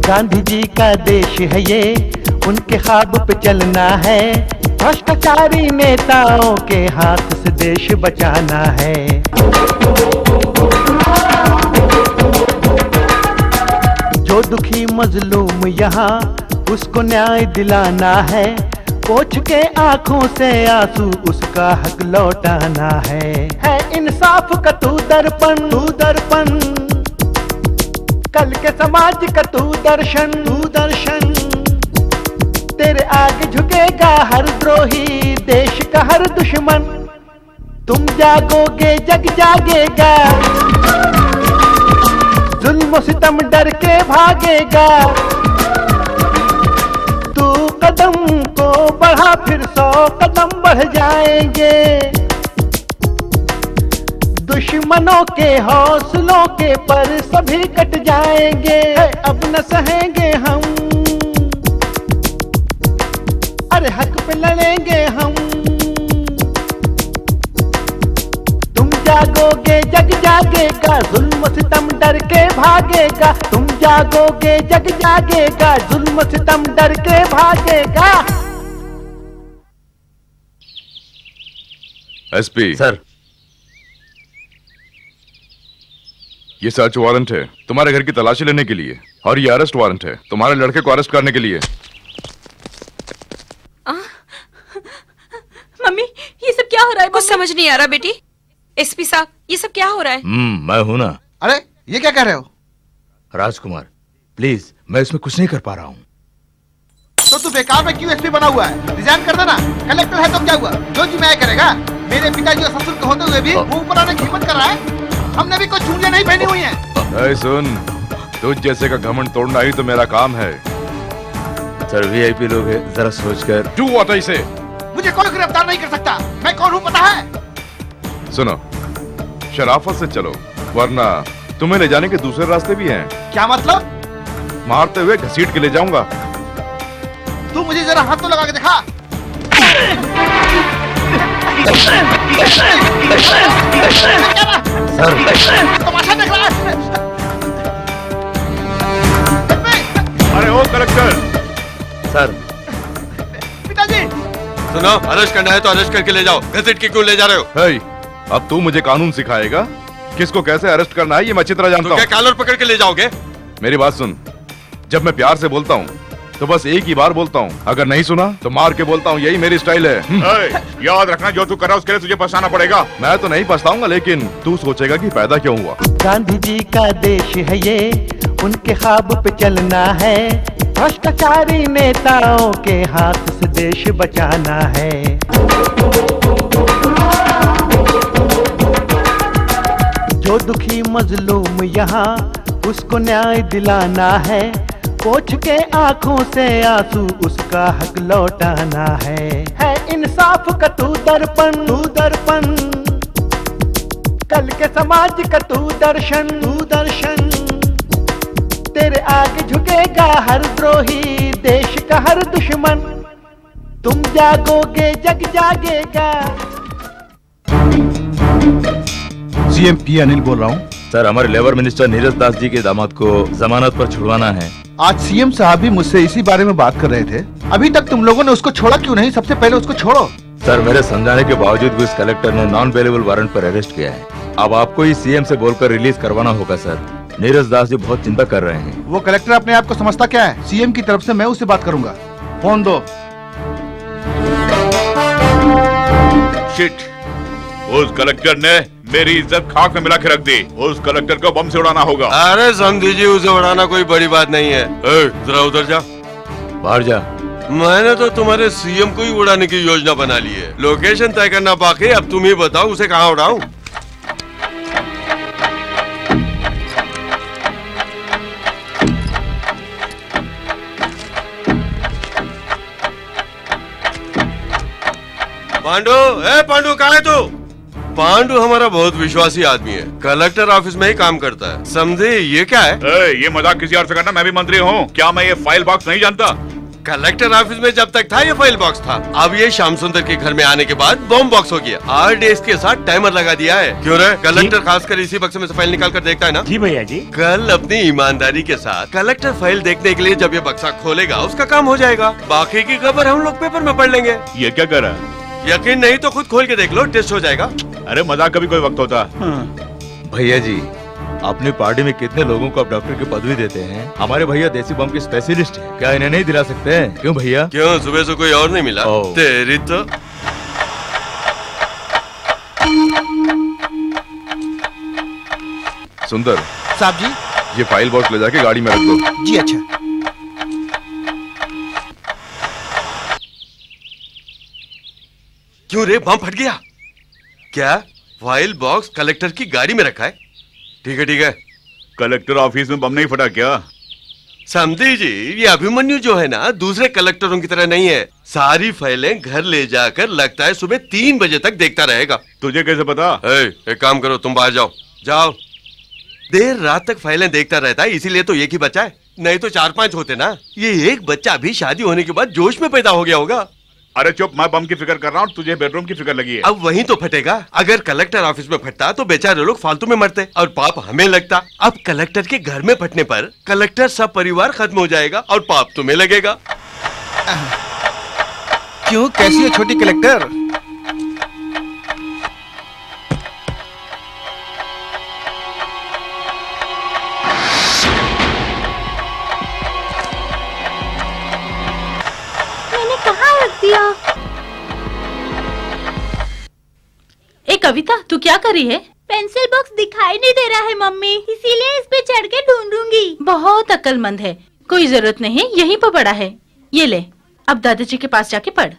गांधी जी का देश है ये, उनके ख्वाब पे चलना है, भ्रष्टाचारी नेताओं के हाथ से देश बचाना है। जो दुखी मजलूम यहाँ उसको न्याय दिलाना है, पोंछ के आंखों से आंसू उसका हक लौटाना है इंसाफ का तू दर्पण कल के समाज का तू दर्शन तेरे आगे झुकेगा हर द्रोही, देश का हर दुश्मन। तुम जागोगे जग जागेगा, जुल्म सितम डर के भागेगा। तू कदम को बढ़ा फिर 100 कदम बढ़ जाएंगे। दुश्मनों के हौसलों के पर सभी कट जाएंगे। अब न सहेंगे हम, अरे हक पे लड़ेंगे हम। तुम जागोगे जग जागेगा, जुल्म सितम डर के भागेगा। तुम जागोगे जग जागेगा, जुल्म सितम डर के भागेगा। एसपी सर, ये सर्च वारंट है तुम्हारे घर की तलाशी लेने के लिए, और ये अरेस्ट वारंट है तुम्हारे लड़के को अरेस्ट करने के लिए। मम्मी, ये सब क्या हो रहा है? कुछ समझ नहीं आ रहा बेटी। एसपी साहब, ये सब क्या हो रहा है? मैं हूं ना। अरे ये क्या कह रहे हो? राजकुमार प्लीज, मैं इसमें कुछ नहीं कर पा रहा हूँ। तो तू बेकार में क्यों एसपी बना हुआ है? रिजाइन कर देना। कलेक्टर है तो क्या हुआ, जो जी मैं करेगा। मेरे पिताजी और ससुर के होते हुए भी वो ऊपर आने की हिम्मत कर रहा है। हमने भी कोई चूड़ियां नहीं पहनी हुई हैं। सुन, तुझ जैसे का घमंड तोड़ना ही तो मेरा काम है। सर वीआईपी लोग हैं, जरा सोचकर। तू आता इसे। मुझे कोई गिरफ्तार नहीं कर सकता। मैं कौन हूँ पता है? सुनो, शराफत से चलो, वरना तुम्हें ले जाने के दूसरे रास्ते भी हैं। क्या मतलब? मारते हुए घसीट के ले जाऊंगा। तू मुझे जरा हाथ तो लगा के दिखा। तमाशा देख रहा है। अरे ओ कलेक्टर। सर, पिताजी सुनो, अरेस्ट करना है तो अरेस्ट करके ले जाओ, घसीट के क्यों ले जा रहे हो? हे, अब तू मुझे कानून सिखाएगा? किसको कैसे अरेस्ट करना है ये मैं अच्छी तरह जानता हूँ। क्या कॉलर पकड़ के ले जाओगे? मेरी बात सुन, जब मैं प्यार से बोलता हूँ तो बस एक ही बार बोलता हूँ, अगर नहीं सुना तो मार के बोलता हूँ, यही मेरी स्टाइल है। याद रखना, जो तू कर रहा है उसके लिए तुझे पछताना पड़ेगा। मैं तो नहीं पछताऊंगा, लेकिन तू सोचेगा कि पैदा क्यों हुआ। गांधी जी का देश है ये, उनके ख्वाब पे चलना है, भ्रष्टाचारी नेताओं के हाथ से देश बचाना है। जो दुखी मजलूम यहाँ उसको न्याय दिलाना है, पोंछ के आंखों से आंसू उसका हक लौटाना है इंसाफ का तू दर्पण कल के समाज का तू दर्शन तेरे आगे झुकेगा हर द्रोही, देश का हर दुश्मन। तुम जागोगे जग जागेगा। सीएम पी अनिल बोल रहा हूँ। सर, हमारे लेबर मिनिस्टर नीरज दास जी के दामाद को जमानत पर छुड़वाना है। आज सीएम साहब भी मुझसे इसी बारे में बात कर रहे थे। अभी तक तुम लोगों ने उसको छोड़ा क्यों नहीं? सबसे पहले उसको छोड़ो। सर, मेरे समझाने के बावजूद भी उस कलेक्टर ने नॉन बेलेबल वारंट पर अरेस्ट किया है। अब आपको ही सीएम से बोलकर रिलीज करवाना होगा। सर, नीरज दास जी बहुत चिंता कर रहे हैं। वो कलेक्टर अपने आप को समझता क्या है? सीएम की तरफ से मैं उससे बात करूंगा। फोन दो। शिट, उस कलेक्टर ने मेरी इज्जत खाक में मिला के रख दी। उस कलेक्टर को बम से उड़ाना होगा। अरे समझी जी, उसे उड़ाना कोई बड़ी बात नहीं है। जरा उधर जा। बाहर जा। मैंने तो तुम्हारे सीएम को ही उड़ाने की योजना बना ली है। लोकेशन तय करना बाकी, अब तुम ही बताओ उसे कहाँ उड़ाऊं? पांडु, पांडु कहाँ है तू? पांडु हमारा बहुत विश्वासी आदमी है, कलेक्टर ऑफिस में ही काम करता है। समझे? ये क्या है? ये मजाक किसी और से करना, मैं भी मंत्री हूँ। क्या मैं ये फाइल बॉक्स नहीं जानता? कलेक्टर ऑफिस में जब तक था ये फाइल बॉक्स था, अब ये श्याम सुंदर के घर में आने के बाद बॉम्ब बॉक्स हो गया। 8 डेज के साथ टाइमर लगा दिया है। क्यों रे? कलेक्टर खासकर इसी बक्से में से फाइल निकाल कर देखता है ना? जी भैया जी। कल अपनी ईमानदारी के साथ कलेक्टर फाइल देखने के लिए जब ये बक्सा खोलेगा उसका काम हो जाएगा। बाकी की खबर हम लोग पेपर में पढ़ लेंगे। ये क्या कर रहा है? यकीन नहीं तो खुद खोल के देख लो, टेस्ट हो जाएगा। अरे मजाक का भी कोई वक्त होता। भैया जी, अपनी पार्टी में कितने लोगों को आप डॉक्टर की पदवी देते हैं। हमारे भैया देसी बम के स्पेशलिस्ट हैं, क्या इन्हें नहीं दिला सकते हैं? क्यों भैया? क्यों सुबह से कोई और नहीं मिला? तेरी तो सुंदर, साहब जी। ये फाइल बॉक्स ले जाके गाड़ी में रख दो। जी अच्छा। क्यों रे, बम फट गया क्या? फाइल बॉक्स कलेक्टर की गाड़ी में रखा है? ठीक है ठीक है। कलेक्टर ऑफिस में बम नहीं फटा क्या? समझी जी, ये अभिमन्यु जो है ना, दूसरे कलेक्टरों की तरह नहीं है। सारी फाइलें घर ले जाकर लगता है सुबह 3 बजे तक देखता रहेगा। तुझे कैसे पता? एक काम करो, तुम बाहर जाओ जाओ। देर रात तक फाइलें देखता रहता है, इसीलिए तो एक ही बच्चा है, नहीं तो 4-5 होते ना। ये एक बच्चा भी शादी होने के बाद जोश में पैदा हो गया होगा। अरे चुप, मैं बम की फिक्र कर रहा हूँ, तुझे बेडरूम की फिक्र लगी है। अब वही तो फटेगा। अगर कलेक्टर ऑफिस में फटता तो बेचारे लोग फालतू में मरते और पाप हमें लगता। अब कलेक्टर के घर में फटने पर कलेक्टर सब परिवार खत्म हो जाएगा और पाप तुम्हें लगेगा। क्यों, कैसी है छोटी कलेक्टर? मैंने कहाँ रख दिया? ए कविता, तू क्या कर रही है? पेंसिल बॉक्स दिखाई नहीं दे रहा है मम्मी, इसीलिए इस पे चढ़ के ढूंढूंगी। बहुत अक्लमंद है, कोई जरूरत नहीं है, यहीं पर पड़ा है। ये ले, अब दादाजी के पास जाके पढ़।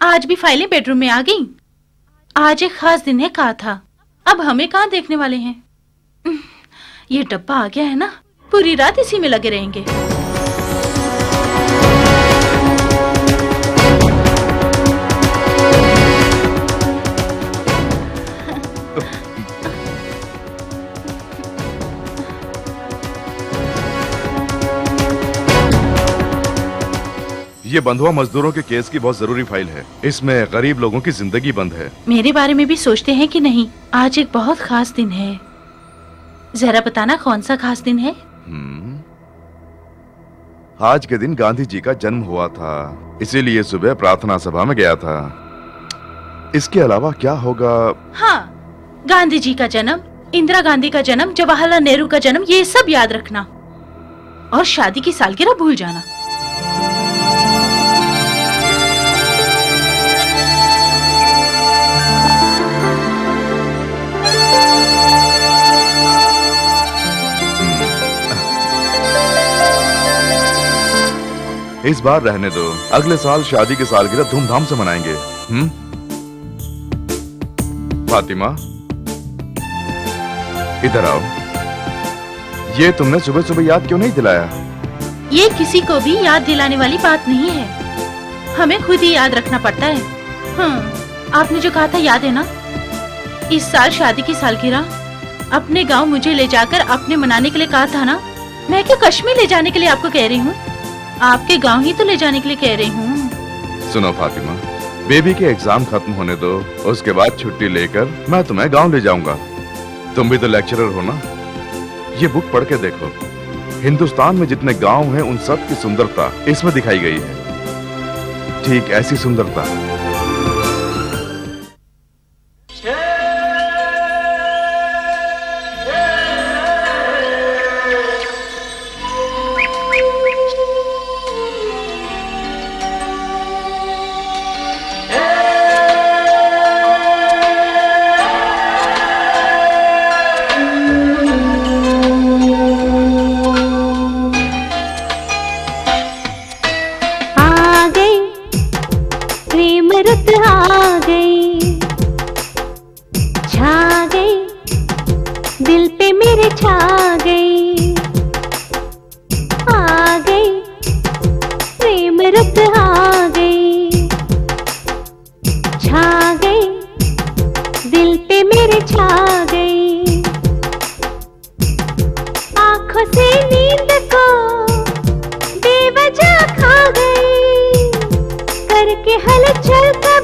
आज भी फाइलें बेडरूम में आ गई। आज एक खास दिन है कहा था, अब हमें कहाँ देखने वाले हैं। ये डब्बा आ गया है ना, पूरी रात इसी में लगे रहेंगे। ये बंधुआ मजदूरों के केस की बहुत जरूरी फाइल है। इसमें गरीब लोगों की जिंदगी बंद है। मेरे बारे में भी सोचते हैं कि नहीं? आज एक बहुत खास दिन है। जरा बताना कौन सा खास दिन है? आज के दिन गांधी जी का जन्म हुआ था, इसीलिए सुबह प्रार्थना सभा में गया था। इसके अलावा क्या होगा? हाँ, गांधी जी का जन्म, इंदिरा गांधी का जन्म, जवाहरलाल नेहरू का जन्म, ये सब याद रखना। और शादी की सालगिरह भूल जाना। इस बार रहने दो, अगले साल शादी की सालगिरह धूमधाम से मनाएंगे। फातिमा, इधर आओ। ये तुमने सुबह सुबह याद क्यों नहीं दिलाया? ये किसी को भी याद दिलाने वाली बात नहीं है, हमें खुद ही याद रखना पड़ता है। आपने जो कहा था याद है ना? इस साल शादी की सालगिरह अपने गांव मुझे ले जाकर अपने मनाने के लिए कहा था ना? मैं क्यों कश्मीर ले जाने के लिए आपको कह रही हूँ, आपके गांव ही तो ले जाने के लिए कह रही हूँ। सुनो फातिमा, बेबी के एग्जाम खत्म होने दो, उसके बाद छुट्टी लेकर मैं तुम्हें गांव ले जाऊंगा। तुम भी तो लेक्चरर हो ना, ये बुक पढ़ के देखो। हिंदुस्तान में जितने गांव हैं उन सब की सुंदरता इसमें दिखाई गई है। ठीक ऐसी सुंदरता। हलचल का